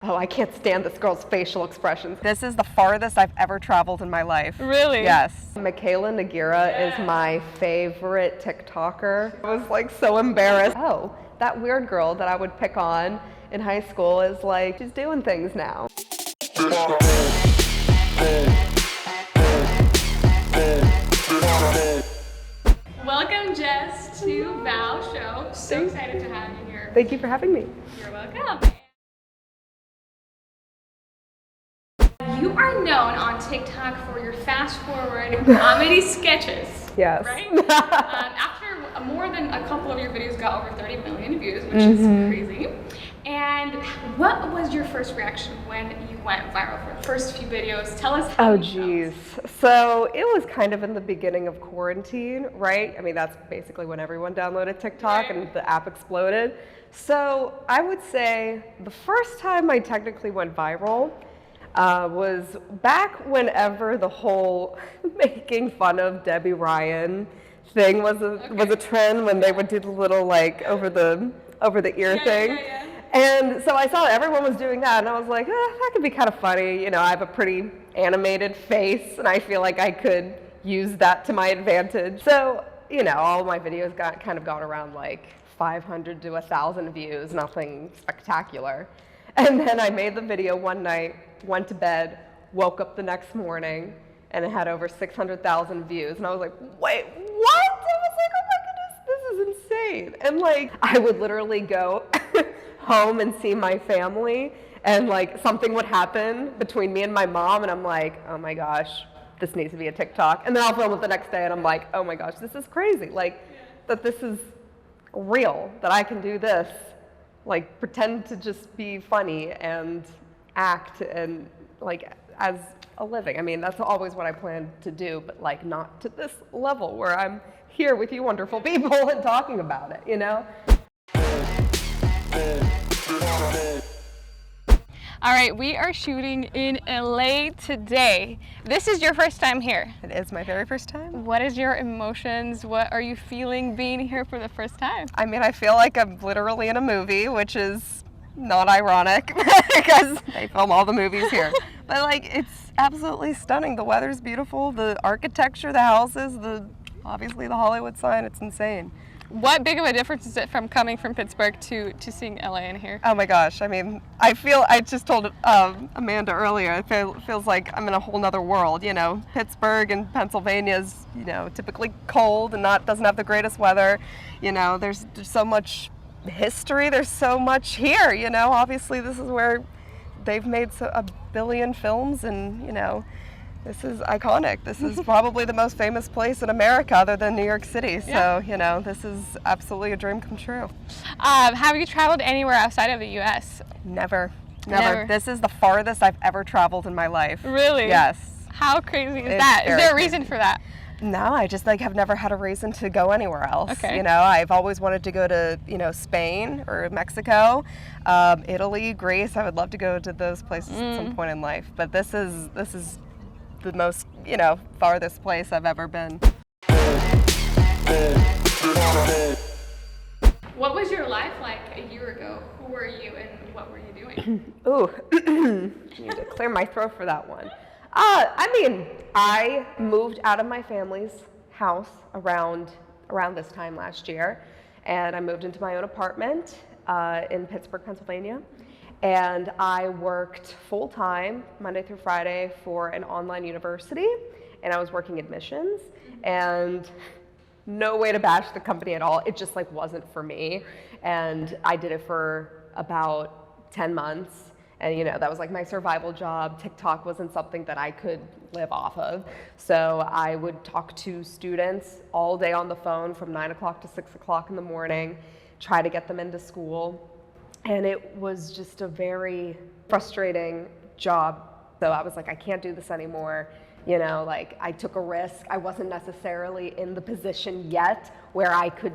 Oh, I can't stand this girl's facial expressions. This is the farthest I've ever traveled in my life. Really? Yes. Mikayla Nogueira is my favorite TikToker. I was like so embarrassed. Oh, that weird girl that I would pick on in high school is like, she's doing things now. Welcome, Jess, to VAL Show. So excited to have you here. Thank you for having me. You're welcome. You are known on TikTok for your fast-forward comedy sketches. Yes. Right? After more than a couple of your videos got over 30 million views, which is crazy. And what was your first reaction when you went viral for the first few videos? Tell us how you felt. So it was kind of in the beginning of quarantine, right? I mean, that's basically when everyone downloaded TikTok and the app exploded. So I would say the first time I technically went viral was back whenever the whole making fun of Debbie Ryan thing was a trend, when they would do the little like over the ear thing. And so I saw everyone was doing that, and I was like, that could be kind of funny. You know, I have a pretty animated face, and I feel like I could use that to my advantage. So, you know, all of my videos got around like 500 to 1,000 views, nothing spectacular. And then I made the video one night, went to bed, woke up the next morning, and it had over 600,000 views. And I was like, wait, what? I was like, oh my goodness, this is insane. And like, I would literally go home and see my family, and like something would happen between me and my mom, and I'm like, oh my gosh, this needs to be a TikTok. And then I'll film it the next day, and I'm like, oh my gosh, this is crazy. Like, that this is real, that I can do this. Like, pretend to just be funny and act and like as a living. I mean, that's always what I plan to do, but like not to this level where I'm here with you wonderful people and talking about it, you know? All right, we are shooting in LA today. This is your first time here. It is my very first time. What is your emotions? What are you feeling being here for the first time? I mean, I feel like I'm literally in a movie, which is not ironic because they film all the movies here. But like, it's absolutely stunning. The weather's beautiful, the architecture, the houses, obviously the Hollywood sign, it's insane. What big of a difference is it from coming from Pittsburgh to seeing LA in here? Oh my gosh, I mean, I just told Amanda earlier, it feels like I'm in a whole nother world, you know. Pittsburgh and Pennsylvania is, you know, typically cold and doesn't have the greatest weather. You know, there's so much history, there's so much here, you know. Obviously this is where they've made a billion films, and, you know, this is iconic. This is probably the most famous place in America other than New York City. So, you know, this is absolutely a dream come true. Have you traveled anywhere outside of the U.S.? Never. This is the farthest I've ever traveled in my life. Really? Yes. How crazy is that? Is there a reason for that? No, I just like have never had a reason to go anywhere else. Okay. You know, I've always wanted to go to, you know, Spain or Mexico, Italy, Greece. I would love to go to those places at some point in life. But this is the most, you know, farthest place I've ever been. What was your life like a year ago? Who were you and what were you doing? Ooh, I need to clear my throat for that one. I mean, I moved out of my family's house around this time last year, and I moved into my own apartment in Pittsburgh, Pennsylvania. And I worked full-time Monday through Friday for an online university, and I was working admissions, and no way to bash the company at all. It just like wasn't for me. And I did it for about 10 months. And you know, that was like my survival job. TikTok wasn't something that I could live off of. So I would talk to students all day on the phone from 9 o'clock to 6 o'clock in the morning, try to get them into school. And it was just a very frustrating job. So I was like, I can't do this anymore. You know, like I took a risk. I wasn't necessarily in the position yet where I could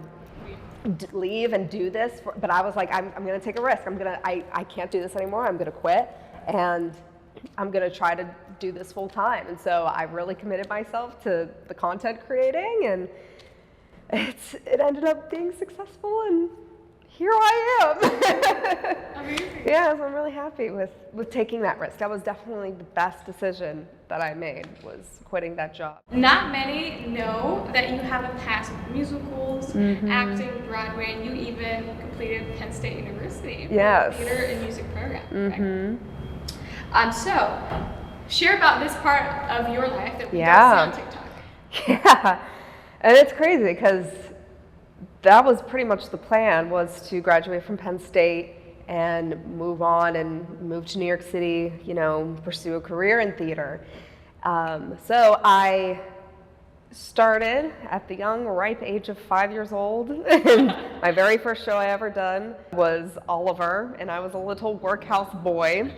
leave and do this, but I was like, I'm gonna take a risk. I can't do this anymore. I'm gonna quit, and I'm gonna try to do this full time. And so I really committed myself to the content creating, and it ended up being successful, and here I am. Amazing. Yeah, so I'm really happy with taking that risk. That was definitely the best decision that I made, was quitting that job. Not many know that you have a past with musicals, acting, Broadway, and you even completed Penn State University. Yes. Theater and music program. Right? So, share about this part of your life that we don't see on TikTok. Yeah, and it's crazy because that was pretty much the plan, was to graduate from Penn State and move on and move to New York City, you know, pursue a career in theater. So I started at the young, ripe age of 5 years old. And my very first show I ever done was Oliver, and I was a little workhouse boy.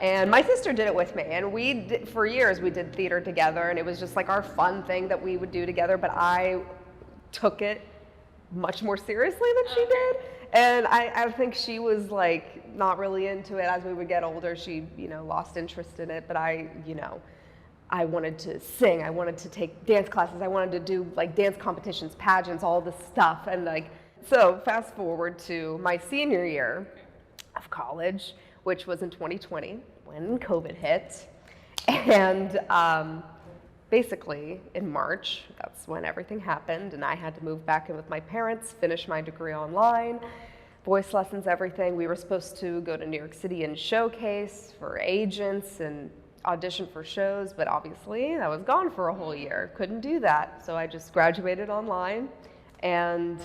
And my sister did it with me, and for years we did theater together, and it was just like our fun thing that we would do together, but I took it much more seriously than she did. And I think she was like not really into it. As we would get older, she, you know, lost interest in it, but I wanted to sing, I wanted to take dance classes, I wanted to do like dance competitions, pageants, all this stuff. And like, so fast forward to my senior year of college, which was in 2020 when COVID hit. And basically in March, that's when everything happened, and I had to move back in with my parents, finish my degree online, voice lessons, everything. We were supposed to go to New York City and showcase for agents and audition for shows, but obviously I was gone for a whole year, couldn't do that. So I just graduated online, and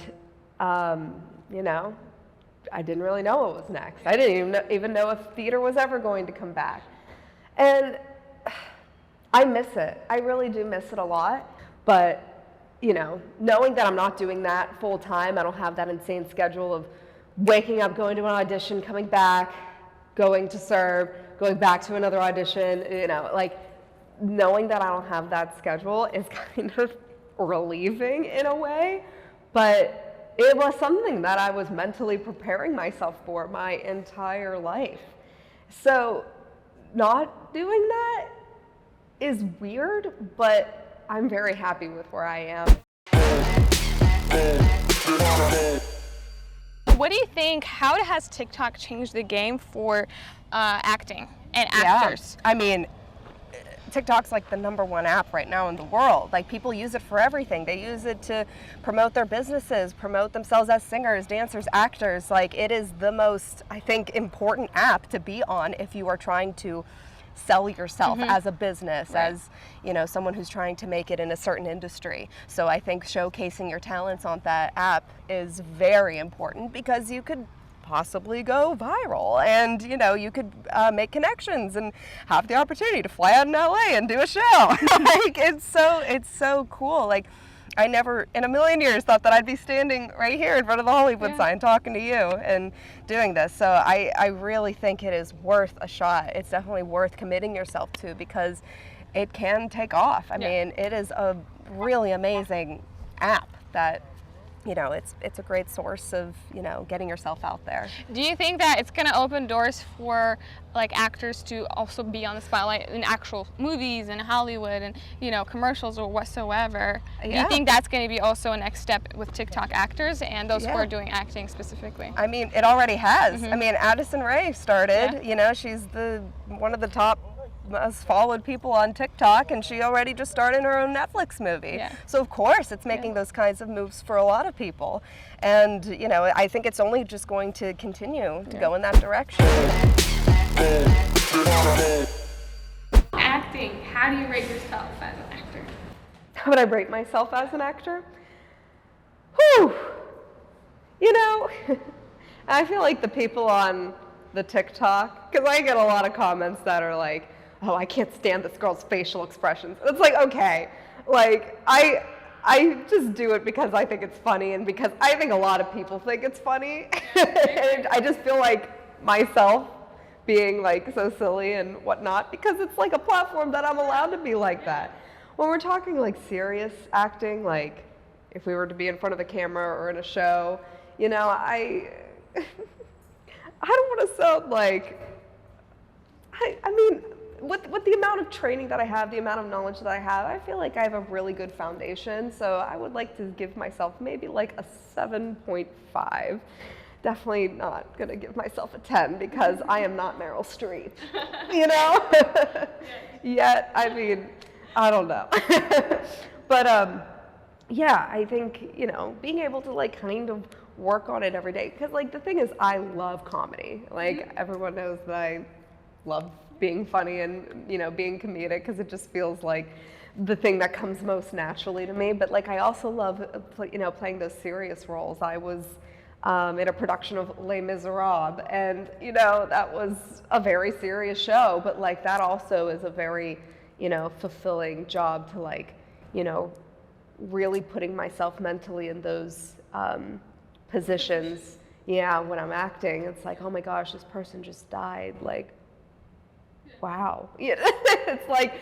you know, I didn't really know what was next. I didn't even know if theater was ever going to come back. And I miss it. I really do miss it a lot. But, you know, knowing that I'm not doing that full time, I don't have that insane schedule of waking up, going to an audition, coming back, going to serve, going back to another audition, you know, like knowing that I don't have that schedule is kind of relieving in a way. But it was something that I was mentally preparing myself for my entire life. So not doing that is weird, but I'm very happy with where I am. What do you think, how has TikTok changed the game for acting and actors? Yeah. I mean, TikTok's like the #1 app right now in the world. Like, people use it for everything. They use it to promote their businesses, promote themselves as singers, dancers, actors. Like, it is the most, I think, important app to be on if you are trying to sell yourself as a business, as, you know, someone who's trying to make it in a certain industry. So I think showcasing your talents on that app is very important, because you could possibly go viral, and, you know, you could make connections and have the opportunity to fly out in LA and do a show. Like, it's so cool. Like, I never in a million years thought that I'd be standing right here in front of the Hollywood sign talking to you and doing this. So I really think it is worth a shot. It's definitely worth committing yourself to, because it can take off. I mean, it is a really amazing app that, you know, it's a great source of, you know, getting yourself out there. Do you think that it's going to open doors for like actors to also be on the spotlight in actual movies and Hollywood and, you know, commercials or whatsoever? Do you think that's going to be also a next step with TikTok actors and those who are doing acting specifically? I mean, it already has. I mean, Addison Rae started, you know, she's one of the top most followed people on TikTok, and she already just started her own Netflix movie. So of course it's making those kinds of moves for a lot of people, and, you know, I think it's only just going to continue to go in that direction. Acting, how do you rate yourself as an actor? How would I rate myself as an actor? Whew. You know, I feel like the people on the TikTok, because I get a lot of comments that are like, oh, I can't stand this girl's facial expressions. It's like, okay, like, I just do it because I think it's funny, and because I think a lot of people think it's funny. And I just feel like myself being like so silly and whatnot, because it's like a platform that I'm allowed to be like that. When we're talking like serious acting, like if we were to be in front of the camera or in a show, you know, I don't want to sound like, I mean, with the amount of training that I have, the amount of knowledge that I have, I feel like I have a really good foundation. So I would like to give myself maybe like a 7.5. definitely not going to give myself a 10 because I am not Meryl Streep, you know? Yet, I mean, I don't know. But yeah, I think, you know, being able to like kind of work on it every day. Because like the thing is, I love comedy. Like everyone knows that I love being funny and, you know, being comedic because it just feels like the thing that comes most naturally to me. But like I also love, you know, playing those serious roles. I was in a production of Les Miserables, and you know that was a very serious show. But like that also is a very, you know, fulfilling job to like, you know, really putting myself mentally in those positions. Yeah, when I'm acting, it's like, oh my gosh, this person just died. Like, wow. You know, it's like,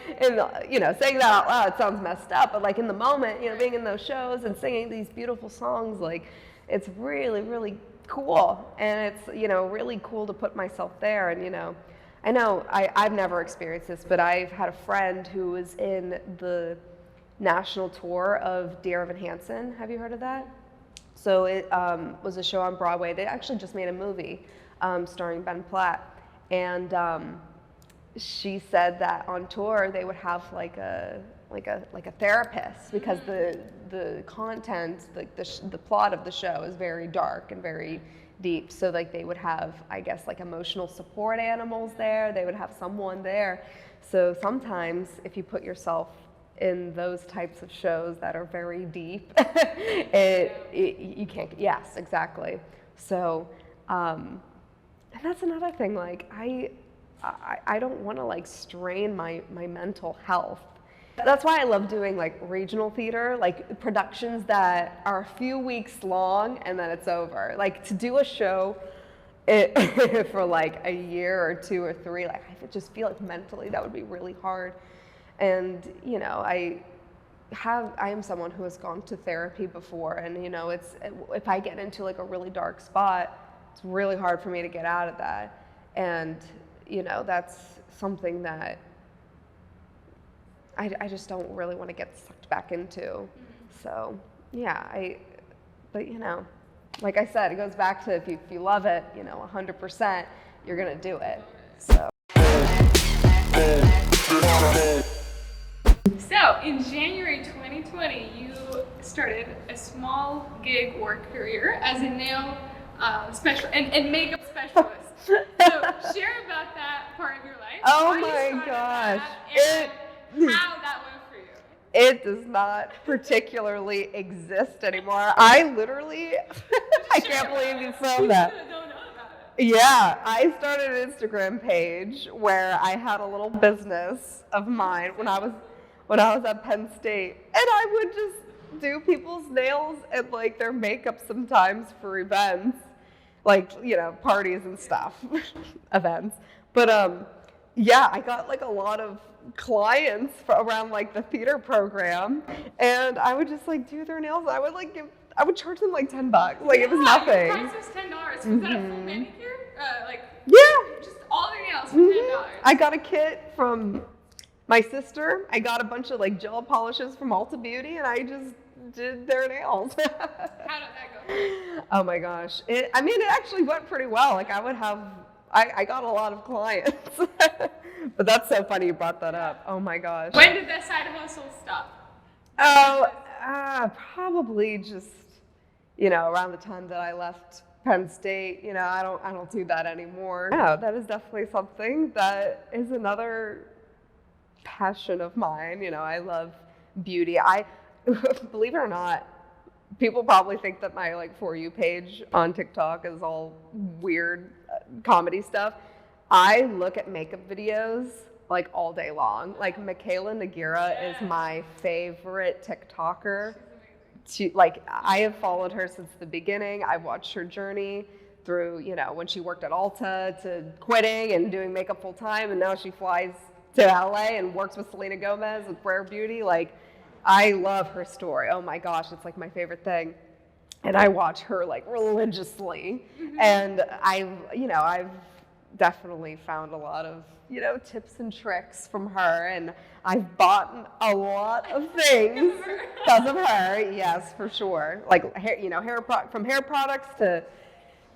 you know, saying that out loud sounds messed up, but like in the moment, you know, being in those shows and singing these beautiful songs, like, it's really, really cool. And it's, you know, really cool to put myself there. And, you know, I've never experienced this, but I've had a friend who was in the national tour of Dear Evan Hansen. Have you heard of that? So it was a show on Broadway. They actually just made a movie starring Ben Platt. And she said that on tour they would have like a therapist because the content, like the plot of the show is very dark and very deep. So like they would have, I guess, like emotional support animals there. They would have someone there. So sometimes if you put yourself in those types of shows that are very deep, you can't. Yes, exactly. So, and that's another thing. Like I don't want to like strain my mental health. That's why I love doing like regional theater, like productions that are a few weeks long and then it's over. Like to do a show for like a year or two or three, like I just feel like mentally that would be really hard. And you know, I am someone who has gone to therapy before, and you know, if I get into like a really dark spot, it's really hard for me to get out of that. And you know, that's something that I just don't really want to get sucked back into. So yeah, but you know, like I said, it goes back to if you love it, you know, 100%, you're gonna do it. So. So, in January 2020, you started a small gig or career as a nail and makeup specialist. So, share about that part of your life. Oh my gosh. How that went for you. It does not particularly exist anymore. I literally, I can't believe you said that. Don't know about it. Yeah, I started an Instagram page where I had a little business of mine when I was at Penn State, and I would just do people's nails and like their makeup sometimes for events, like, you know, parties and stuff, events. But yeah, I got like a lot of clients around like the theater program, and I would just like do their nails. I would charge them like $10. Like it was nothing. The price was $10. Was that a full manicure? Yeah. Just all the nails for $10. I got a kit from my sister. I got a bunch of like gel polishes from Ulta Beauty, and I just did their nails. How did that go? Oh my gosh. It actually went pretty well. Like I got a lot of clients. But that's so funny you brought that up. Oh my gosh. When did that side hustle stop? Oh, probably just, you know, around the time that I left Penn State. You know, I don't do that anymore. No, that is definitely something that is another passion of mine. You know, I love beauty. Believe it or not, people probably think that my like For You page on TikTok is all weird comedy stuff. I look at makeup videos like all day long. Like Mikayla Nogueira is my favorite TikToker. I have followed her since the beginning. I've watched her journey through, you know, when she worked at Ulta to quitting and doing makeup full time, and now she flies to LA and works with Selena Gomez with Rare Beauty. Like, I love her story. Oh my gosh, it's like my favorite thing. And I watch her like religiously. And I've definitely found a lot of, you know, tips and tricks from her, and I've bought a lot of things because of her. Yes, for sure. Like hair, you know, from hair products to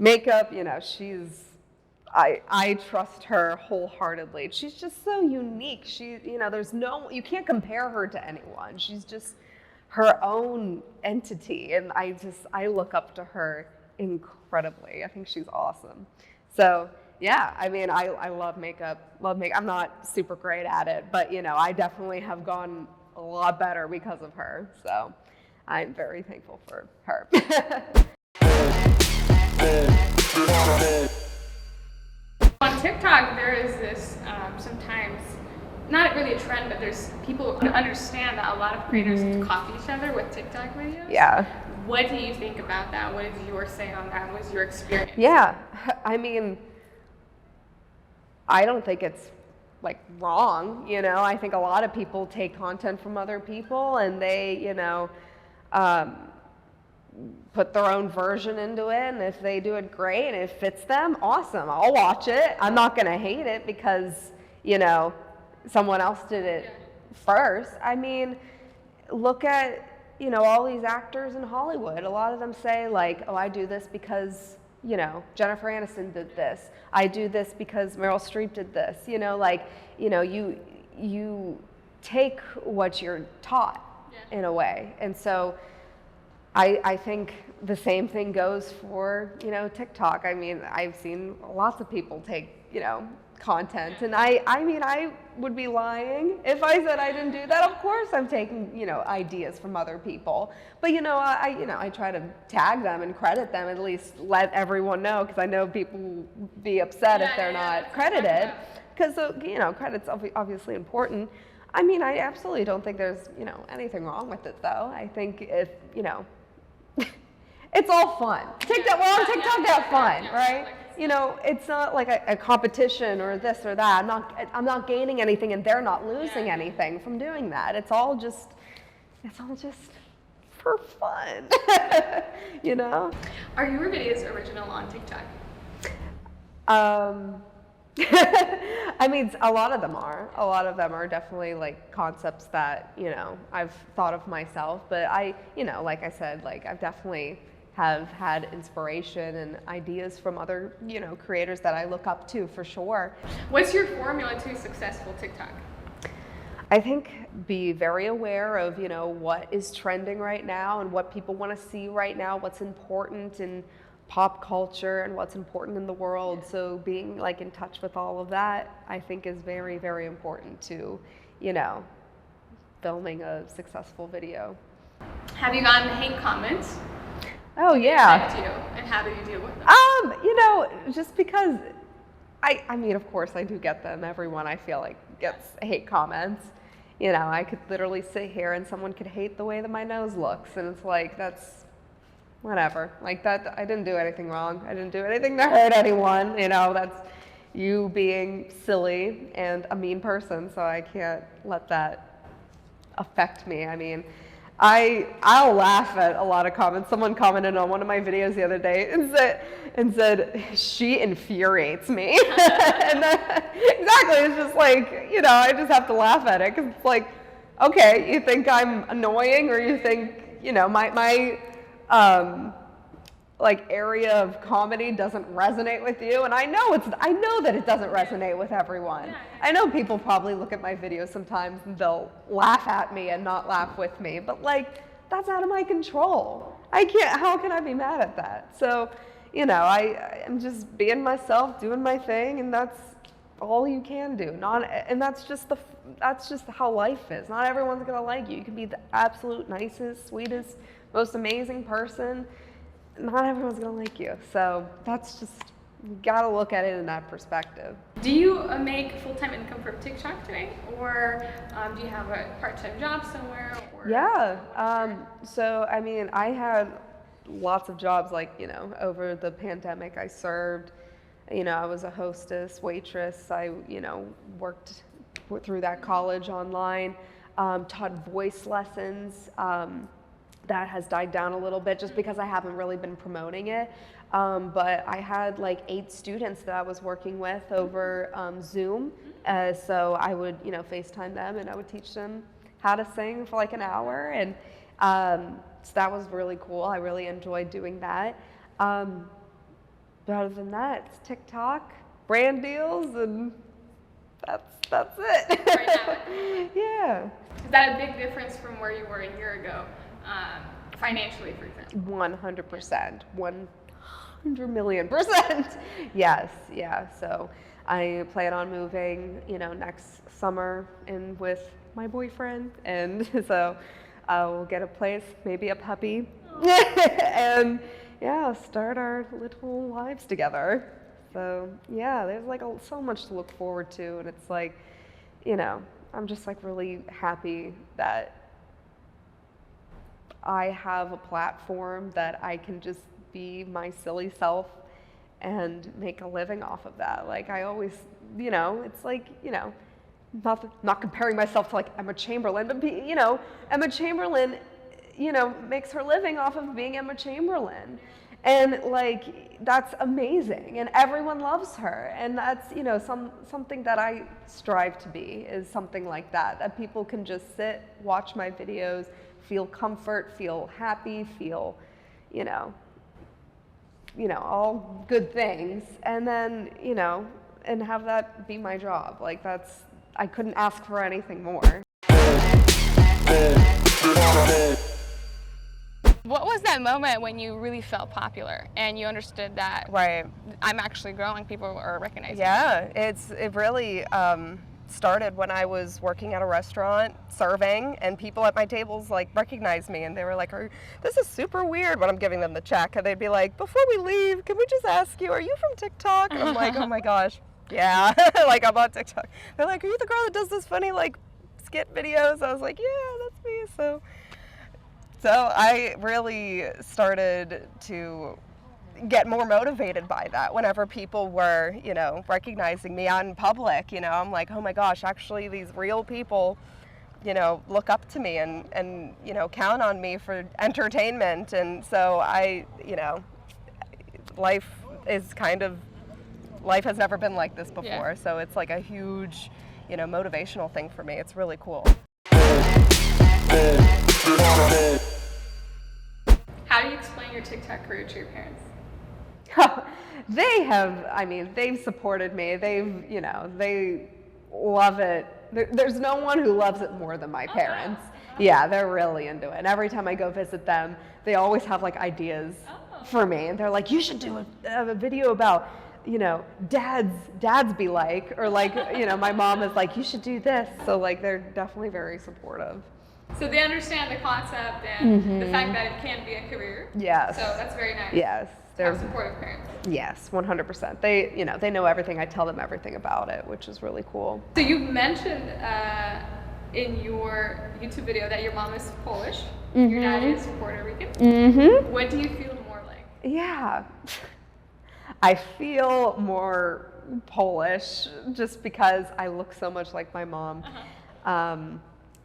Makeup, you know, I trust her wholeheartedly. She's just so unique. You know, you can't compare her to anyone. She's just her own entity, and I look up to her incredibly. I think she's awesome. So yeah, I mean, I love makeup. I'm not super great at it, but you know, I definitely have gone a lot better because of her. So I'm very thankful for her. On TikTok, there is this sometimes, not really a trend, but there's people who understand that a lot of creators copy each other with TikTok videos. Yeah. What do you think about that? What is your say on that? What was your experience? Yeah, I mean, I don't think it's like wrong, you know. I think a lot of people take content from other people and they, you know, put their own version into it, and if they do it great and it fits them, awesome. I'll watch it. I'm not gonna hate it because, you know, someone else did it first. I mean, look at, you know, all these actors in Hollywood. A lot of them say like, oh, I do this because, you know, Jennifer Aniston did this. I do this because Meryl Streep did this. You know, like, you know, you take what you're taught in a way. And so I think the same thing goes for, you know, TikTok. I mean, I've seen lots of people take, you know, content, and I mean, I would be lying if I said I didn't do that. Of course I'm taking, you know, ideas from other people, but you know, I try to tag them and credit them, at least let everyone know, because I know people will be upset if they're not credited, because you know, credit's obviously important. I mean, I absolutely don't think there's, you know, anything wrong with it though. I think if, you know, it's all fun. TikTok, we're on TikTok to have fun, right? You know, it's not like a competition or this or that. I'm not gaining anything, and they're not losing anything from doing that. It's all just for fun, you know? Are your videos original on TikTok? I mean, a lot of them are. A lot of them are definitely like concepts that, you know, I've thought of myself, but you know, like I said, like I've definitely have had inspiration and ideas from other, you know, creators that I look up to for sure. What's your formula to successful TikTok? I think be very aware of, you know, what is trending right now and what people want to see right now, what's important in pop culture and what's important in the world. So being like in touch with all of that, I think is very, very important to, you know, filming a successful video. Have you gotten hate comments? Oh yeah. Affect you, and how do you deal with them? You know, just because I mean, of course I do get them. Everyone I feel like gets hate comments. You know, I could literally sit here and someone could hate the way that my nose looks, and it's like, that's whatever. Like that, I didn't do anything wrong. I didn't do anything to hurt anyone. You know, that's you being silly and a mean person, so I can't let that affect me. I mean, I'll laugh at a lot of comments. Someone commented on one of my videos the other day and said she infuriates me. And exactly, it's just like, you know, I just have to laugh at it, because it's like, okay, you think I'm annoying, or you think, you know, my like area of comedy doesn't resonate with you, and I know that it doesn't resonate with everyone. I know people probably look at my videos sometimes and they'll laugh at me and not laugh with me, but like, that's out of my control. How can I be mad at that? So, you know, I'm just being myself, doing my thing, and that's all you can do. And that's just how life is. Not everyone's gonna like you. You can be the absolute nicest, sweetest, most amazing person. Not everyone's gonna like you. So that's just, you gotta look at it in that perspective. Do you make full-time income from TikTok today, or do you have a part-time job somewhere? Or Yeah. So I mean, I had lots of jobs. Like, you know, over the pandemic, I served. You know, I was a hostess, waitress. I, you know, worked through that college online. Taught voice lessons. That has died down a little bit just because I haven't really been promoting it. But I had like 8 students that I was working with over Zoom. So I would, you know, FaceTime them and I would teach them how to sing for like an hour. And so that was really cool. I really enjoyed doing that. But other than that, it's TikTok, brand deals, and that's it. Right now. Yeah. Is that a big difference from where you were a year ago, financially, for example? 100%. 100,000,000%. Yes, yeah. So I plan on moving, next summer in with my boyfriend, and so I'll get a place, maybe a puppy, and yeah, start our little lives together. So yeah, there's like so much to look forward to, and it's like, I'm just like really happy that I have a platform that I can just be my silly self and make a living off of that. Like I always, it's like, not comparing myself to like Emma Chamberlain, but Emma Chamberlain, makes her living off of being Emma Chamberlain. And like that's amazing, and everyone loves her, and that's something that I strive to be, is something like that people can just sit, watch my videos, feel comfort, feel happy, feel all good things, and then and have that be my job. Like I couldn't ask for anything more. What was that moment when you really felt popular and you understood that Right. I'm actually growing, people are recognizing me? Yeah, it really started when I was working at a restaurant serving, and people at my tables like recognized me, and they were like, "This is super weird," when I'm giving them the check, and they'd be like, "Before we leave, can we just ask you, are you from TikTok?" And I'm like, "Oh my gosh, yeah." Like I'm on TikTok. They're like, "Are you the girl that does this funny like skit videos?" I was like, "Yeah, that's me." So I really started to get more motivated by that whenever people were, recognizing me out in public. I'm like, oh my gosh, actually these real people, look up to me and count on me for entertainment. And so life has never been like this before. Yeah. So it's like a huge, motivational thing for me. It's really cool. How do you explain your TikTok career to your parents? They've supported me. They love it. There's no one who loves it more than my parents. Yeah, they're really into it. And every time I go visit them, they always have like ideas for me. And they're like, you should do a video about, dads be like, or like, my mom is like, you should do this. So like, they're definitely very supportive. So they understand the concept and the fact that it can be a career. Yes. So that's very nice. Yes. They're supportive parents. Yes, 100%. They know everything. I tell them everything about it, which is really cool. So you mentioned in your YouTube video that your mom is Polish, your dad is Puerto Rican. Mm-hmm. What do you feel more like? Yeah. I feel more Polish just because I look so much like my mom.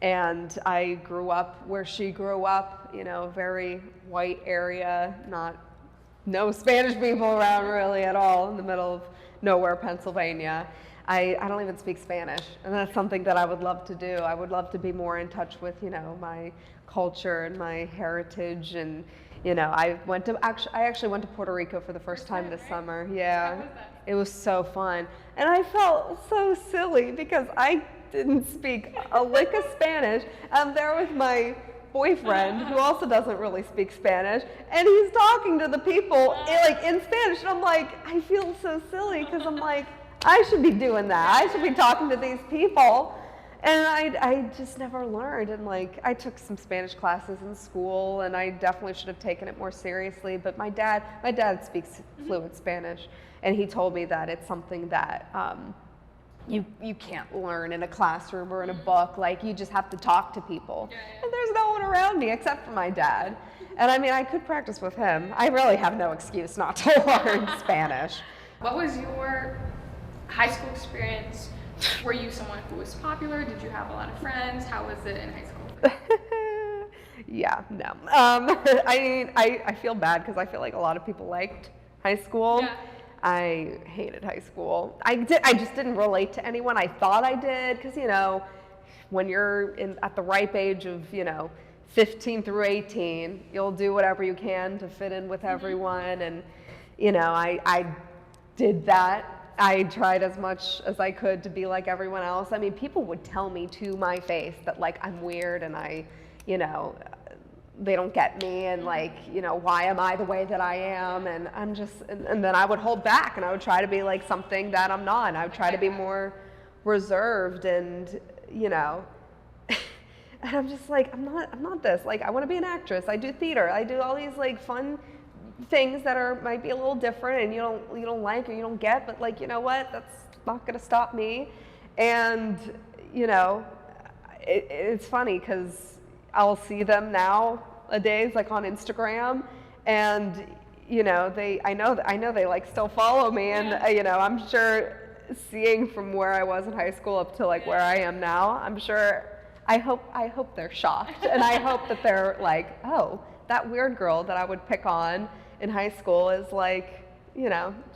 And I grew up where she grew up, very white area, no Spanish people around really at all, in the middle of nowhere, Pennsylvania. I don't even speak Spanish, and that's something that I would love to do. I would love to be more in touch with, my culture and my heritage, and I actually went to Puerto Rico for the first time this summer. Yeah. How was that? It was so fun, and I felt so silly because I didn't speak a lick of Spanish. I'm there with my boyfriend, who also doesn't really speak Spanish, and he's talking to the people in Spanish, and I'm like, I feel so silly because I'm like, I should be doing that. I should be talking to these people, and I just never learned. And like, I took some Spanish classes in school, and I definitely should have taken it more seriously. But my dad speaks fluent Spanish, and he told me that it's something that you can't learn in a classroom or in a book. Like, you just have to talk to people. And there's no one around me except for my dad. And I mean, I could practice with him. I really have no excuse not to learn Spanish. What was your high school experience? Were you someone who was popular? Did you have a lot of friends? How was it in high school? Yeah, no. I feel bad because I feel like a lot of people liked high school. Yeah. I hated high school. I just didn't relate to anyone. I thought I did because, when you're at the ripe age of, 15 through 18, you'll do whatever you can to fit in with everyone. And, I did that. I tried as much as I could to be like everyone else. I mean, people would tell me to my face that like I'm weird and you know, they don't get me and like, why am I the way that I am? And I'm just, and then I would hold back and I would try to be like something that I'm not. And I would try to be more reserved and, and I'm just like, I'm not this. Like, I want to be an actress. I do theater. I do all these like fun things that might be a little different and you don't like or you don't get, but like, you know what? That's not going to stop me. And, it's funny because I'll see them nowadays like on Instagram and, I know they like still follow me and, I'm sure seeing from where I was in high school up to like where I am now, I'm sure I hope they're shocked and I hope that they're like, oh, that weird girl that I would pick on in high school is like,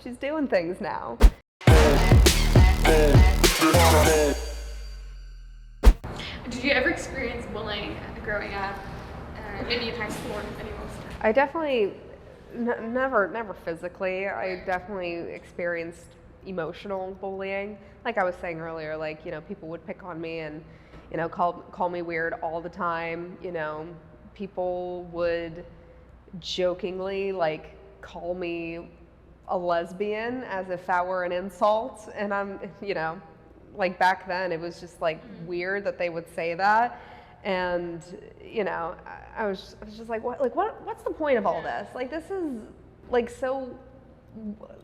she's doing things now. Did you ever experience bullying growing up, maybe in high school or anywhere else? I definitely, never physically. I definitely experienced emotional bullying. Like I was saying earlier, like, people would pick on me and, call me weird all the time. People would jokingly like call me a lesbian as if that were an insult. And I'm, like back then it was just like weird that they would say that. And, I was just like, what's the point of all this? Like, this is like so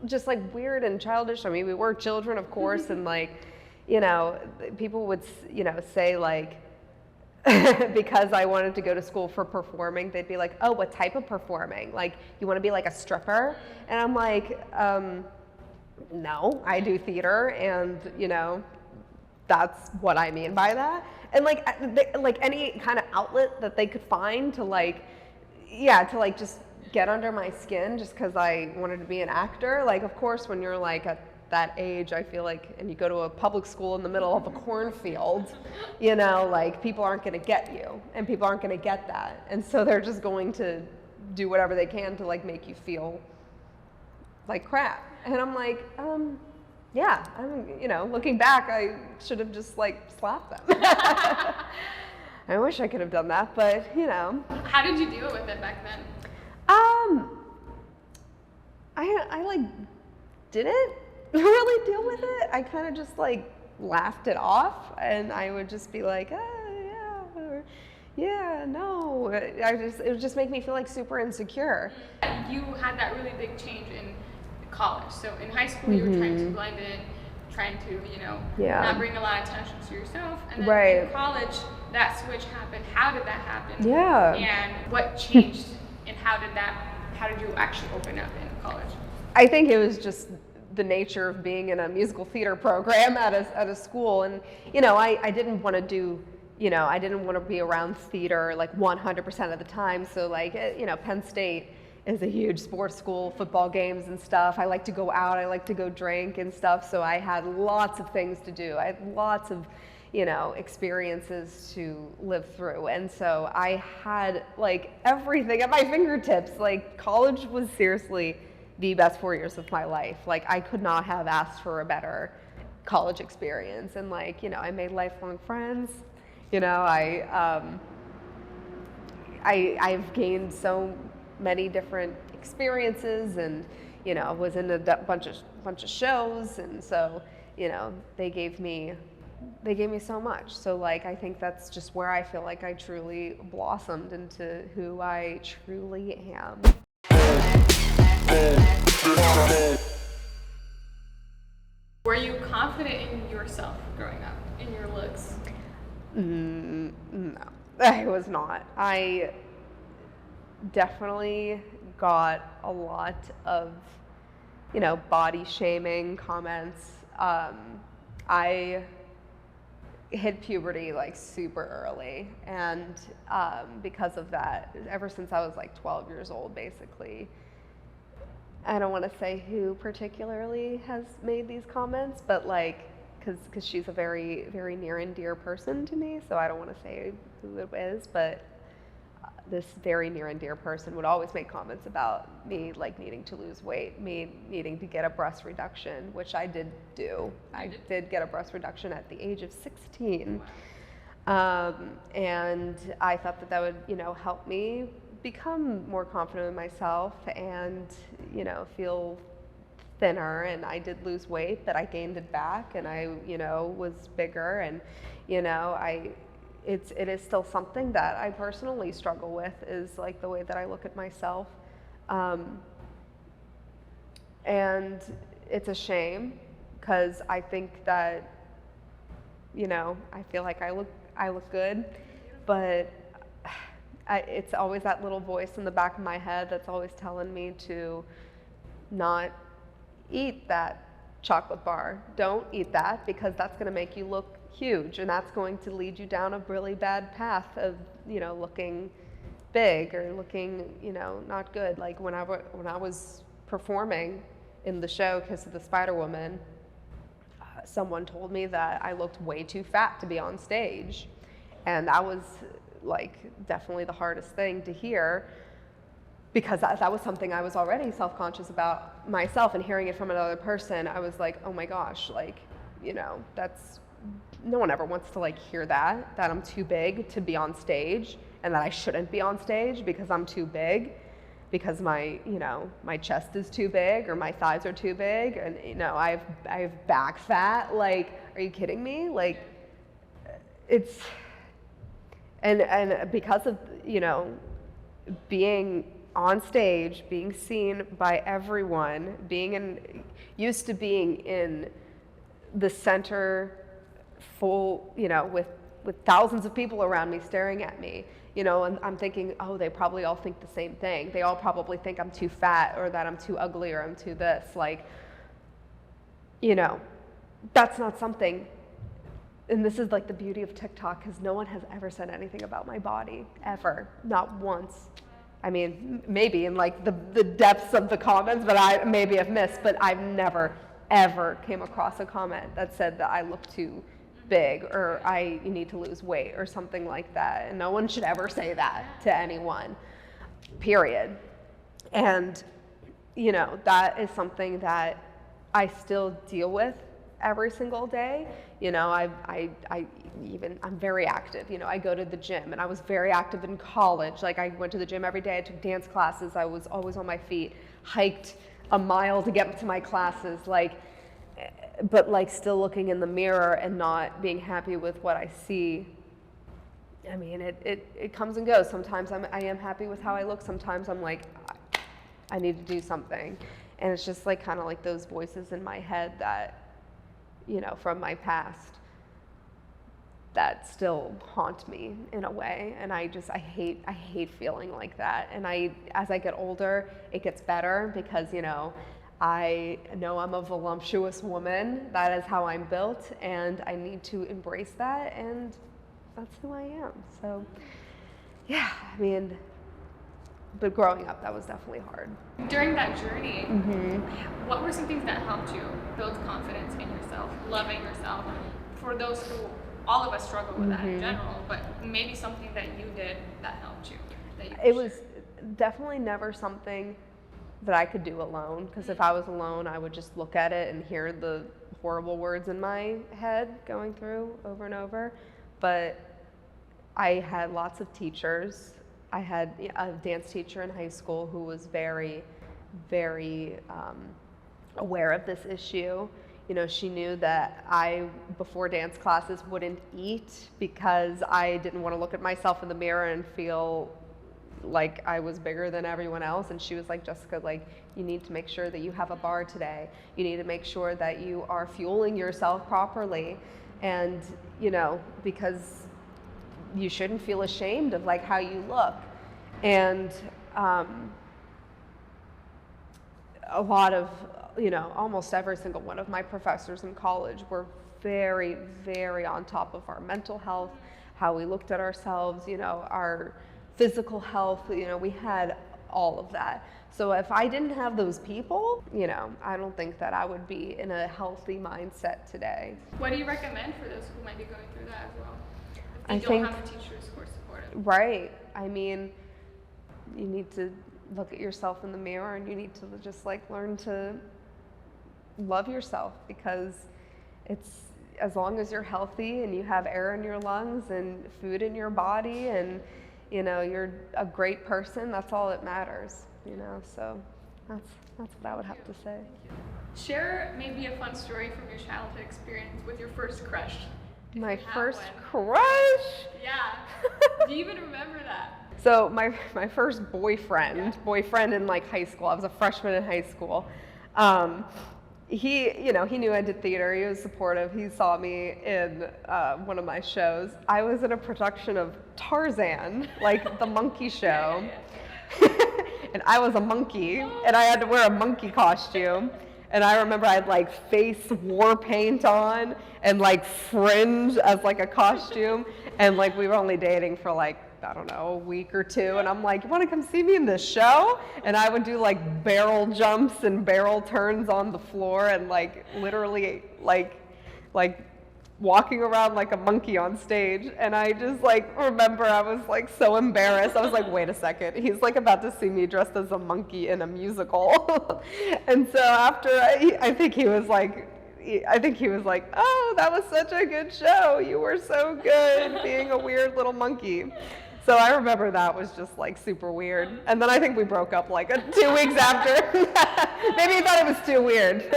just like weird and childish. I mean, we were children, of course. And like, people would, say like, because I wanted to go to school for performing, they'd be like, oh, what type of performing? Like, you want to be like a stripper? And I'm like, no, I do theater, and, that's what I mean by that. And like any kind of outlet that they could find to like, just get under my skin just because I wanted to be an actor. Like, of course, when you're like at that age, I feel like, and you go to a public school in the middle of a cornfield, like people aren't going to get you and people aren't going to get that. And so they're just going to do whatever they can to like make you feel like crap. And I'm like, yeah, looking back, I should have just like slapped them. I wish I could have done that, but How did you deal with it back then? I like didn't really deal with it. I kind of just like laughed it off, and I would just be like, yeah, no. It would just make me feel like super insecure. You had that really big change in college. So in high school, you were trying to blend in, trying to, not bring a lot of attention to yourself. And then in college, that switch happened. How did that happen? Yeah. And what changed, and how did you actually open up in college? I think it was just the nature of being in a musical theater program at a school. And, I didn't want to do, I didn't want to be around theater like 100% of the time. So like, Penn State is a huge sports school, football games and stuff. I like to go out, I like to go drink and stuff. So I had lots of things to do. I had lots of, experiences to live through. And so I had like everything at my fingertips. Like college was seriously the best 4 years of my life. Like I could not have asked for a better college experience. And like, I made lifelong friends. I've gained so many different experiences, and was in a bunch of shows, and so they gave me so much. So like I think that's just where I feel like I truly blossomed into who I truly am. Were you confident in yourself growing up, in your looks? No, I was not. I definitely got a lot of, body shaming comments. I hit puberty like super early, and because of that, ever since I was like 12 years old, basically, I don't want to say who particularly has made these comments, but like, because she's a very, very near and dear person to me, so I don't want to say who it is, but this very near and dear person would always make comments about me like needing to lose weight, me needing to get a breast reduction, which I did do. I did get a breast reduction at the age of 16. And I thought that that would, you know, help me become more confident in myself and, you know, feel thinner. And I did lose weight, but I gained it back, and I, you know, was bigger, and, you know, it is still something that I personally struggle with, is like the way that I look at myself. And it's a shame, because I think that, you know, I feel like I look good, but it's always that little voice in the back of my head that's always telling me to not eat that chocolate bar. Don't eat that, because that's going to make you look huge, and that's going to lead you down a really bad path of, you know, looking big or looking, you know, not good. Like when I was performing in the show Kiss of the Spider Woman, someone told me that I looked way too fat to be on stage, and that was like definitely the hardest thing to hear, because that was something I was already self-conscious about myself, and hearing it from another person, I was like, oh my gosh, like, you know, that's, no one ever wants to like hear that I'm too big to be on stage, and that I shouldn't be on stage because I'm too big, because my, you know, my chest is too big, or my thighs are too big, and, you know, I have back fat. Like, are you kidding me? Like, it's, and because of, you know, being on stage, being seen by everyone, used to being in the center, full, you know, with thousands of people around me staring at me, you know, and I'm thinking, oh, they probably all think the same thing. They all probably think I'm too fat, or that I'm too ugly, or I'm too this. Like, you know, that's not something, and this is like the beauty of TikTok, because no one has ever said anything about my body, ever, not once. I mean, maybe in like the depths of the comments, but I maybe have missed, but I've never, ever came across a comment that said that I look too big, or you need to lose weight, or something like that. And no one should ever say that to anyone, period. And, you know, that is something that I still deal with every single day. You know, I'm very active. You know, I go to the gym, and I was very active in college. Like, I went to the gym every day. I took dance classes. I was always on my feet, hiked a mile to get to my classes. Like, but like still looking in the mirror and not being happy with what I see. I mean, it comes and goes. Sometimes I am happy with how I look. Sometimes I'm like, I need to do something. And it's just like kind of like those voices in my head that, you know, from my past, that still haunt me in a way. And I hate feeling like that. And as I get older, it gets better, because, you know I'm a voluptuous woman. That is how I'm built, and I need to embrace that, and that's who I am. So, yeah, I mean, but growing up, that was definitely hard. During that journey, what were some things that helped you build confidence in yourself, loving yourself? For those who, all of us struggle with that in general, but maybe something that you did that helped you. It was definitely never something that I could do alone, because if I was alone, I would just look at it and hear the horrible words in my head going through over and over. But I had lots of teachers. I had a dance teacher in high school who was very, very aware of this issue. You know, she knew that I, before dance classes, wouldn't eat because I didn't want to look at myself in the mirror and feel like I was bigger than everyone else. And she was like, Jessica, like, you need to make sure that you have a bar today. You need to make sure that you are fueling yourself properly. And, you know, because you shouldn't feel ashamed of like how you look. And a lot of, you know, almost every single one of my professors in college were very, very on top of our mental health, how we looked at ourselves, you know, our physical health. You know, we had all of that. So if I didn't have those people, you know, I don't think that I would be in a healthy mindset today. What do you recommend for those who might be going through that as well? If they I don't think, have teachers who are supportive. Right. I mean, you need to look at yourself in the mirror, and you need to just like learn to love yourself, because it's, as long as you're healthy and you have air in your lungs and food in your body, and you know, you're a great person, that's all that matters, you know. So that's what I would have to say. Share maybe a fun story from your childhood experience with your first crush. My first crush? Yeah. Do you even remember that? So my first boyfriend in like high school, I was a freshman in high school. He knew I did theater. He was supportive. He saw me in one of my shows. I was in a production of Tarzan, like the monkey show. And I was a monkey, and I had to wear a monkey costume. And I remember I had like face war paint on and like fringe as like a costume. And like we were only dating for like, I don't know, a week or two. And I'm like, you want to come see me in this show? And I would do like barrel jumps and barrel turns on the floor, and like literally like walking around like a monkey on stage. And I just like remember I was like so embarrassed. I was like, wait a second, he's like about to see me dressed as a monkey in a musical. And so after I think he was like, oh, that was such a good show. You were so good being a weird little monkey. So I remember that was just like super weird. And then I think we broke up like 2 weeks after. Maybe he thought it was too weird.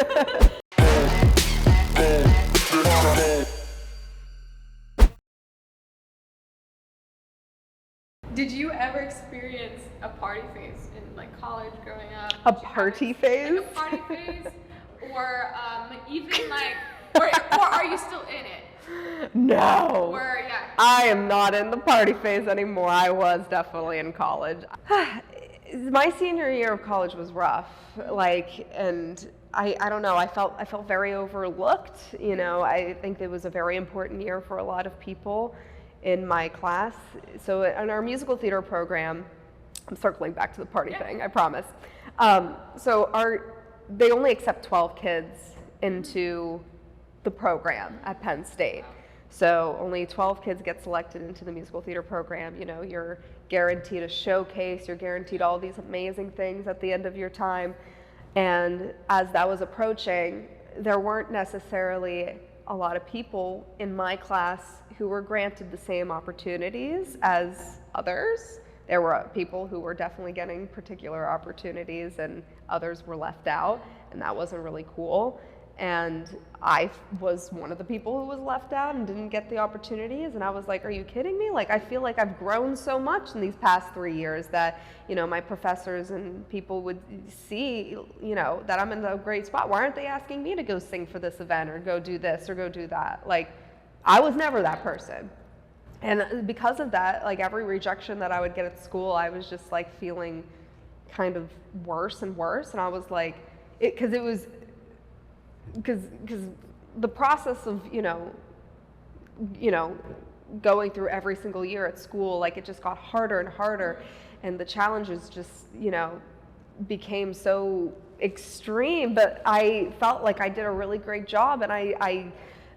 Did you ever experience a party phase in like college growing up? A party phase? Like a party phase? Or even like, or are you still in it? No. Or, yeah. I am not in the party phase anymore. I was definitely in college. My senior year of college was rough. Like, and I don't know, I felt very overlooked. You know, I think it was a very important year for a lot of people in my class. So in our musical theater program, I'm circling back to the party thing, I promise. They only accept 12 kids into the program at Penn State. So only 12 kids get selected into the musical theater program. You know, you're guaranteed a showcase, you're guaranteed all these amazing things at the end of your time. And as that was approaching, there weren't necessarily a lot of people in my class who were granted the same opportunities as others. There were people who were definitely getting particular opportunities, and others were left out, and that wasn't really cool. And I was one of the people who was left out and didn't get the opportunities, and I was like, are you kidding me? Like, I feel like I've grown so much in these past 3 years that, you know, my professors and people would see, you know, that I'm in a great spot. Why aren't they asking me to go sing for this event or go do this or go do that? Like, I was never that person. And because of that, like every rejection that I would get at school, I was just like feeling kind of worse and worse. And I was like, because the process of, you know, going through every single year at school, like it just got harder and harder. And the challenges just, you know, became so extreme, but I felt like I did a really great job, and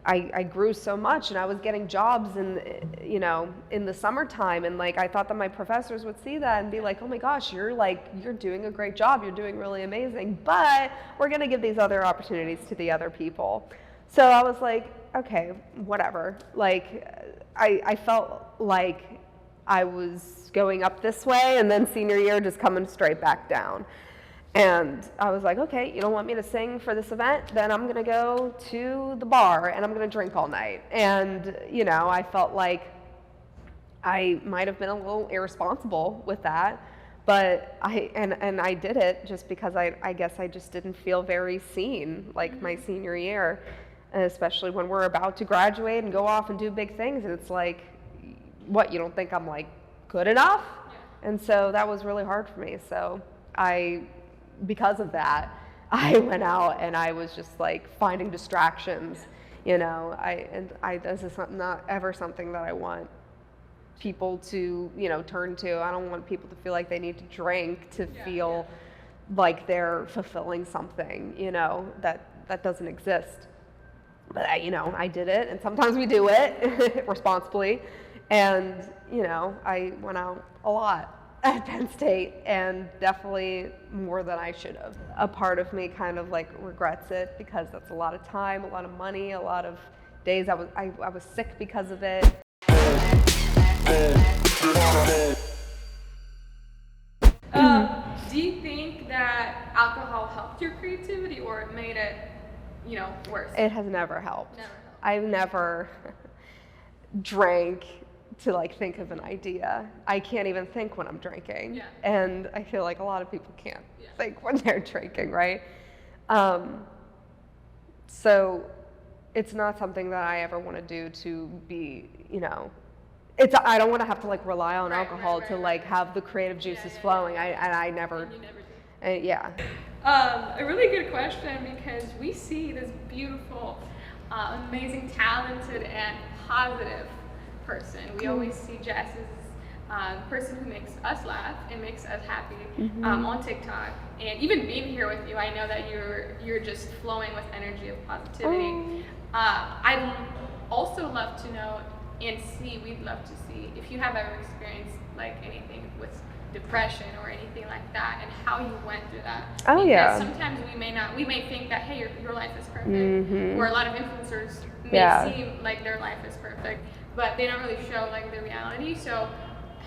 I grew so much, and I was getting jobs in, you know, in the summertime, and like I thought that my professors would see that and be like, oh my gosh, you're doing a great job, you're doing really amazing, but we're gonna give these other opportunities to the other people. So I was like, okay, whatever. Like I felt like I was going up this way, and then senior year just coming straight back down. And I was like, okay, you don't want me to sing for this event? Then I'm gonna go to the bar and I'm gonna drink all night. And, you know, I felt like I might have been a little irresponsible with that, but I did it just because I guess I just didn't feel very seen, like my senior year, and especially when we're about to graduate and go off and do big things. And it's like, what, you don't think I'm like good enough? And so that was really hard for me. So because of that, I went out and I was just like finding distractions, you know. This is not ever something that I want people to, you know, turn to. I don't want people to feel like they need to drink to feel like they're fulfilling something, you know, that doesn't exist. But I did it, and sometimes we do it responsibly, and you know, I went out a lot. at Penn State, and definitely more than I should have. A part of me kind of like regrets it because that's a lot of time, a lot of money, a lot of days I was sick because of it. Do you think that alcohol helped your creativity or it made it, worse? It has never helped. Never helped. I've never drank to like think of an idea. I can't even think when I'm drinking. Yeah. And I feel like a lot of people can't Yeah. think when they're drinking, right? So it's not something that I ever want to do to be, I don't want to have to like rely on alcohol to like have the creative juices flowing. I never, And you never did. yeah. A really good question, because we see this beautiful, amazing, talented, and positive person. We always see Jess as a person who makes us laugh and makes us happy on TikTok. And even being here with you, I know that you're just flowing with energy of positivity. I'd also love to know and see, we'd love to see if you have ever experienced like anything with depression or anything like that, and how you went through that. Oh, because yeah. sometimes we may think that, hey, your life is perfect, or a lot of influencers may Yeah. seem like their life is perfect, but they don't really show like the reality. So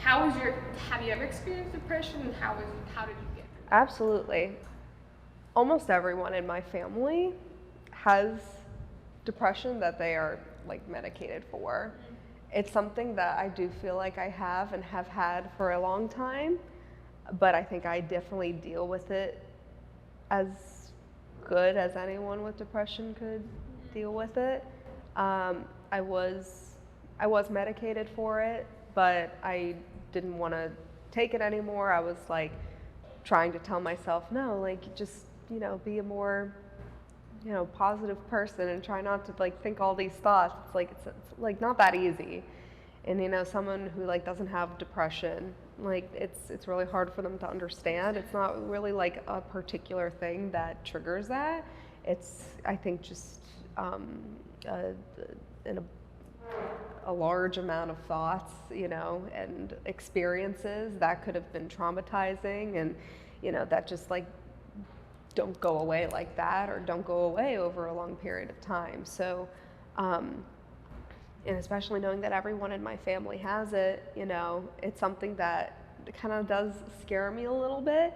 have you ever experienced depression, and how did you get through that? Absolutely. Almost everyone in my family has depression that they are like medicated for. It's something that I do feel like I have and have had for a long time, but I think I definitely deal with it as good as anyone with depression could deal with it. I was medicated for it, but I didn't want to take it anymore. I was like trying to tell myself, no, like just, be a more, positive person and try not to like think all these thoughts. It's like not that easy. And someone who like doesn't have depression, like it's really hard for them to understand. It's not really like a particular thing that triggers that. It's, I think, just in a large amount of thoughts, and experiences that could have been traumatizing, and that just like don't go away like that, or don't go away over a long period of time. So, and especially knowing that everyone in my family has it, it's something that kind of does scare me a little bit.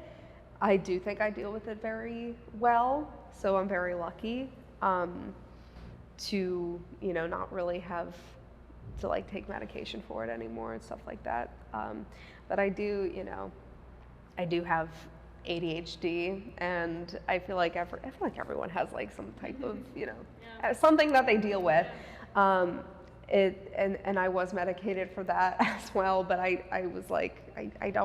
I do think I deal with it very well, so I'm very lucky to, not really have to like take medication for it anymore and stuff like that. But I do have ADHD, and I feel like everyone has like some type of, something that they deal with. And I was medicated for that as well, but I was like, I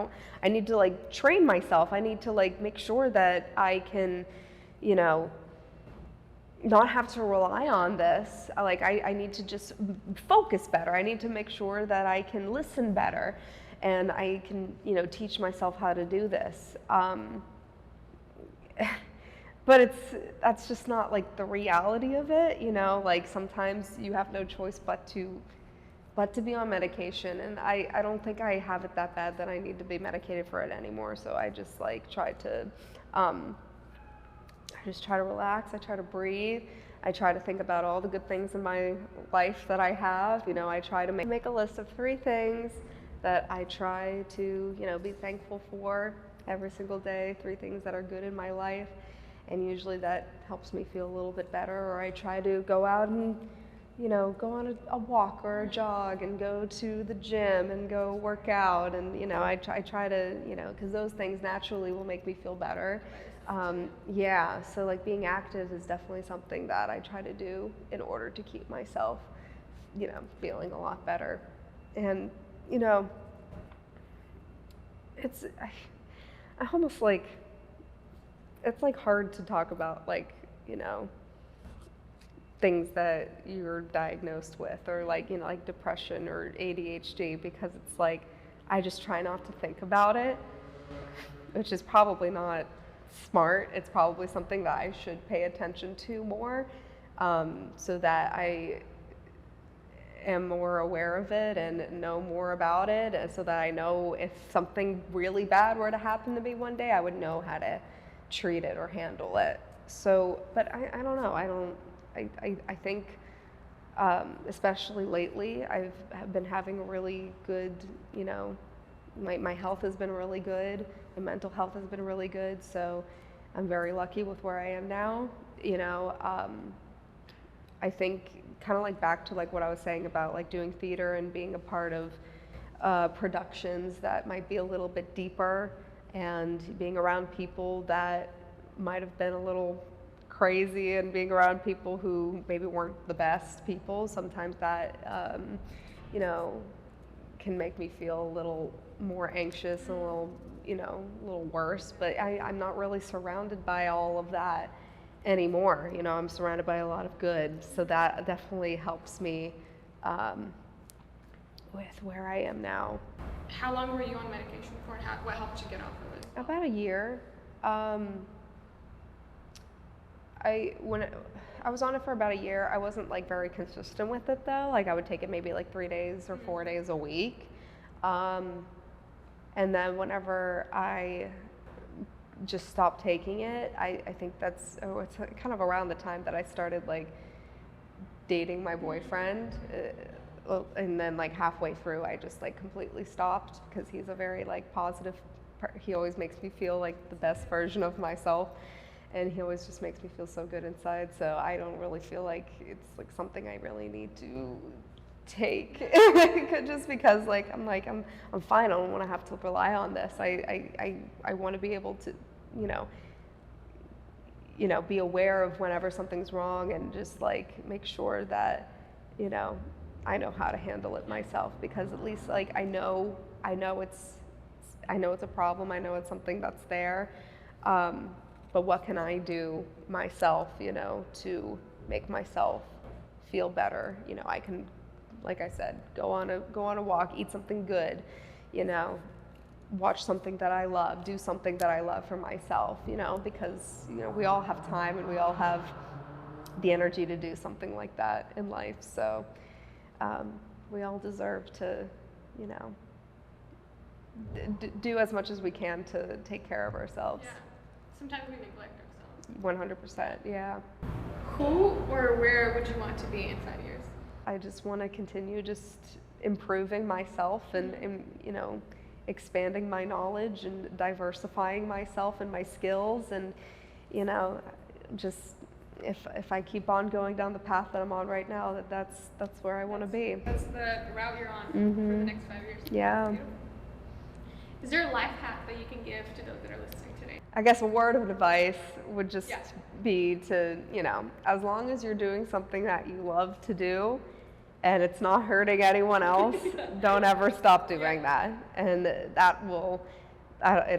need to like train myself. I need to like make sure that I can, not have to rely on this. Like I need to just focus better. I need to make sure that I can listen better, and I can, teach myself how to do this. But that's just not like the reality of it, like sometimes you have no choice but to be on medication, and I don't think I have it that bad that I need to be medicated for it anymore. So I just like try to relax. I try to breathe. I try to think about all the good things in my life that I have. I try to make a list of 3 things that I try to, be thankful for every single day, 3 things that are good in my life. And usually that helps me feel a little bit better. Or I try to go out and, go on a walk or a jog, and go to the gym and go work out. And, I try to, because those things naturally will make me feel better. So like being active is definitely something that I try to do in order to keep myself, feeling a lot better. And, I almost like, it's like hard to talk about like, things that you're diagnosed with, or like, like depression or ADHD, because it's like, I just try not to think about it, which is probably not smart. It's probably something that I should pay attention to more, so that am more aware of it and know more about it, so that I know if something really bad were to happen to me one day, I would know how to treat it or handle it. So, but I don't know. I think, especially lately, have been having a really good, my health has been really good. My mental health has been really good. So I'm very lucky with where I am now. I think kind of like back to like what I was saying about like doing theater and being a part of productions that might be a little bit deeper, and being around people that might have been a little crazy, and being around people who maybe weren't the best people. Sometimes that, can make me feel a little more anxious and a little worse. But I'm not really surrounded by all of that anymore. I'm surrounded by a lot of good. So that definitely helps me with where I am now. How long were you on medication for, and what helped you get off of it? About a year. When I was on it for about a year, I wasn't like very consistent with it though. Like I would take it maybe like 3 days or 4 days a week. And then whenever I just stopped taking it, I think it's kind of around the time that I started like dating my boyfriend. And then like halfway through, I just like completely stopped, because he's a very like positive, he always makes me feel like the best version of myself. And he always just makes me feel so good inside. So I don't really feel like it's like something I really need to take, just because like I'm fine. I don't want to have to rely on this. I want to be able to, be aware of whenever something's wrong, and just like make sure that, I know how to handle it myself, because at least like I know it's a problem. I know it's something that's there. But what can I do myself, to make myself feel better? I can, like I said, go on a walk, eat something good, watch something that I love, do something that I love for myself, because, we all have time, and we all have the energy to do something like that in life. So we all deserve to, do as much as we can to take care of ourselves. Yeah. Sometimes we neglect ourselves. 100%, yeah. Who or where would you want to be in 5 years? I just want to continue just improving myself, and expanding my knowledge, and diversifying myself and my skills, and just if I keep on going down the path that I'm on right now, that's where I want to be. That's the route you're on for the next 5 years. Yeah. Beautiful. Is there a life hack that you can give to those that are listening today? I guess a word of advice would just be to, as long as you're doing something that you love to do, and it's not hurting anyone else, don't ever stop doing that. And it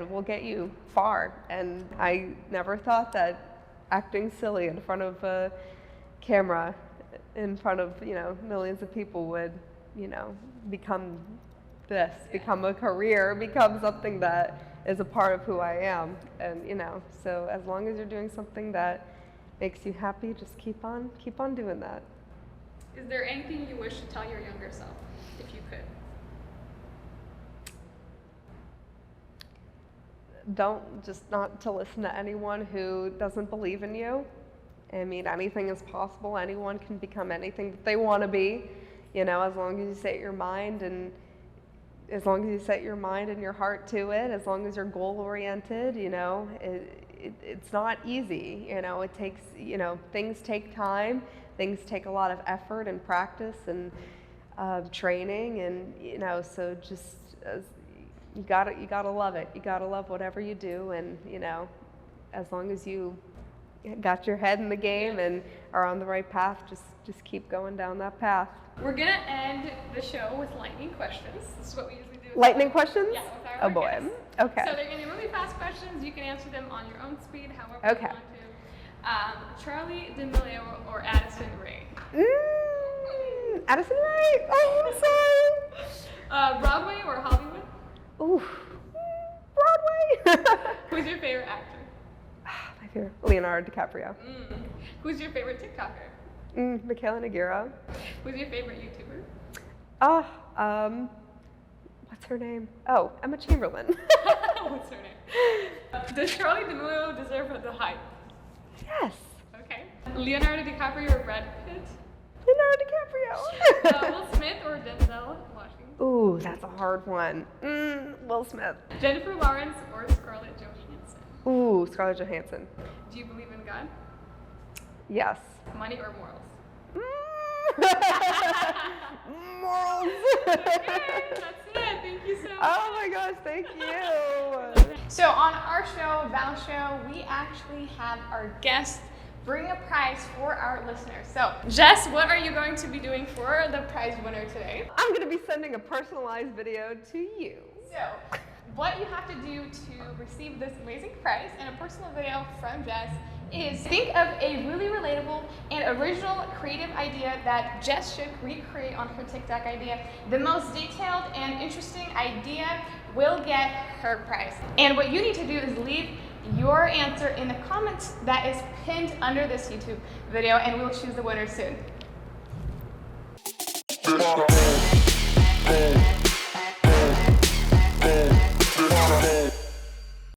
will get you far. And I never thought that acting silly in front of a camera, in front of, millions of people would, become become a career, become something that is a part of who I am. And, so as long as you're doing something that makes you happy, just keep on doing that. Is there anything you wish to tell your younger self, if you could? Not to listen to anyone who doesn't believe in you. I mean, anything is possible. Anyone can become anything that they want to be, as long as you set your mind and your heart to it, as long as you're goal oriented. It's not easy. It takes, things take time. Things take a lot of effort and practice and training, and so just you gotta love it. You gotta love whatever you do, and as long as you got your head in the game and are on the right path, just keep going down that path. We're gonna end the show with lightning questions. This is what we usually do. Lightning questions? Yeah, with our Oh boy. guests. Okay. So they're gonna be really fast questions. You can answer them on your own speed, however Okay. you want to. Charlie D'Amelio or Addison Rae? Addison Rae. Oh, I'm sorry. Broadway or Hollywood? Ooh, Broadway. Who's your favorite actor? My favorite, Leonardo DiCaprio. Who's your favorite TikToker? Mikayla Nogueira. Who's your favorite YouTuber? Oh, what's her name? Oh, Emma Chamberlain. What's her name? Does Charlie D'Amelio deserve the hype? Yes. Okay. Leonardo DiCaprio or Brad Pitt? Leonardo DiCaprio. Will Smith or Denzel Washington? Ooh, that's a hard one. Will Smith. Jennifer Lawrence or Scarlett Johansson? Ooh, Scarlett Johansson. Do you believe in God? Yes. Money or morals? Morals. Okay, that's it. Thank you so much. Oh my gosh, thank you. So on our show, VAL Show, we actually have our guests bring a prize for our listeners. So, Jess, what are you going to be doing for the prize winner today? I'm going to be sending a personalized video to you. So, what you have to do to receive this amazing prize and a personal video from Jess is think of a really relatable and original creative idea that Jess should recreate on her TikTok idea. The most detailed and interesting idea will get her prize. And what you need to do is leave your answer in the comments that is pinned under this YouTube video, and we'll choose the winner soon.